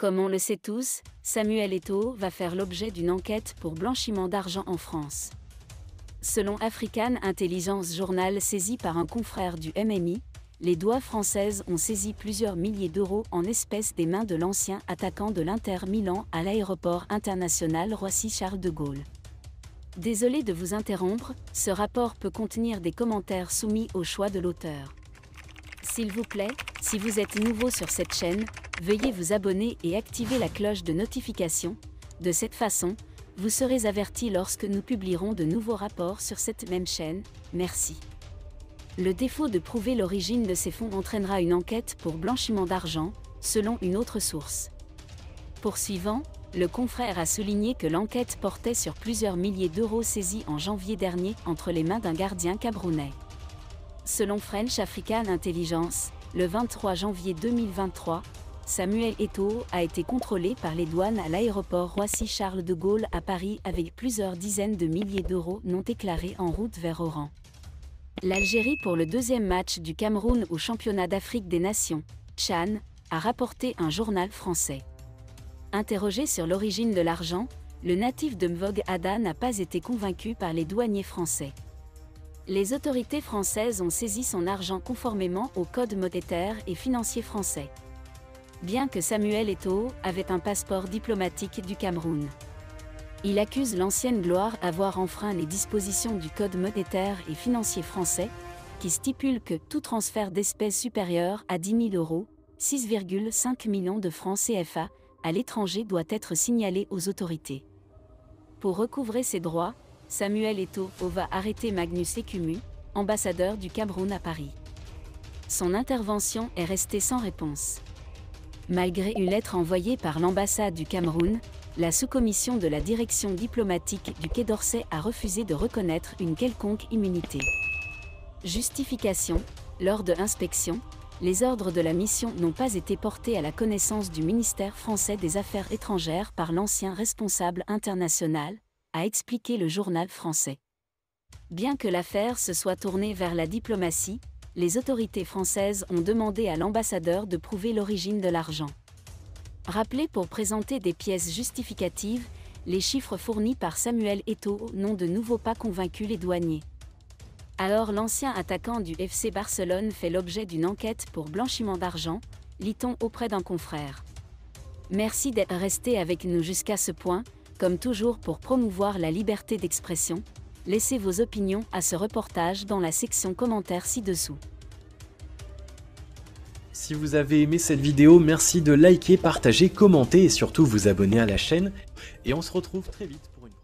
Comme on le sait tous, Samuel Eto'o va faire l'objet d'une enquête pour blanchiment d'argent en France. Selon African Intelligence Journal saisi par un confrère du MMI, les douanes françaises ont saisi plusieurs milliers d'euros en espèces des mains de l'ancien attaquant de l'Inter Milan à l'aéroport international Roissy-Charles de Gaulle. Désolé de vous interrompre, ce rapport peut contenir des commentaires soumis au choix de l'auteur. S'il vous plaît, si vous êtes nouveau sur cette chaîne, veuillez vous abonner et activer la cloche de notification. De cette façon, vous serez averti lorsque nous publierons de nouveaux rapports sur cette même chaîne. Merci. Le défaut de prouver l'origine de ces fonds entraînera une enquête pour blanchiment d'argent, selon une autre source. Poursuivant, le confrère a souligné que l'enquête portait sur plusieurs milliers d'euros saisis en janvier dernier entre les mains d'un gardien camerounais. Selon French African Intelligence, le 23 janvier 2023, Samuel Eto'o a été contrôlé par les douanes à l'aéroport Roissy-Charles de Gaulle à Paris avec plusieurs dizaines de milliers d'euros non déclarés en route vers Oran. L'Algérie pour le deuxième match du Cameroun au championnat d'Afrique des Nations, CHAN, a rapporté un journal français. Interrogé sur l'origine de l'argent, le natif de Mvogue Ada n'a pas été convaincu par les douaniers français. Les autorités françaises ont saisi son argent conformément au code monétaire et financier français. Bien que Samuel Eto'o avait un passeport diplomatique du Cameroun. Il accuse l'ancienne gloire d'avoir enfreint les dispositions du code monétaire et financier français, qui stipule que tout transfert d'espèces supérieur à 10 000 euros, 6,5 millions de francs CFA, à l'étranger doit être signalé aux autorités. Pour recouvrer ses droits, Samuel Eto'o va arrêter Magnus Ekumu, ambassadeur du Cameroun à Paris. Son intervention est restée sans réponse. Malgré une lettre envoyée par l'ambassade du Cameroun, la sous-commission de la direction diplomatique du Quai d'Orsay a refusé de reconnaître une quelconque immunité. Justification: lors de l'inspection, les ordres de la mission n'ont pas été portés à la connaissance du ministère français des Affaires étrangères par l'ancien responsable international, a expliqué le journal français. Bien que l'affaire se soit tournée vers la diplomatie, les autorités françaises ont demandé à l'ambassadeur de prouver l'origine de l'argent. Rappelé pour présenter des pièces justificatives, les chiffres fournis par Samuel Eto'o n'ont de nouveau pas convaincu les douaniers. Alors l'ancien attaquant du FC Barcelone fait l'objet d'une enquête pour blanchiment d'argent, lit-on auprès d'un confrère. Merci d'être resté avec nous jusqu'à ce point, comme toujours pour promouvoir la liberté d'expression. Laissez vos opinions à ce reportage dans la section commentaires ci-dessous. Si vous avez aimé cette vidéo, merci de liker, partager, commenter et surtout vous abonner à la chaîne. Et on se retrouve très vite pour une prochaine.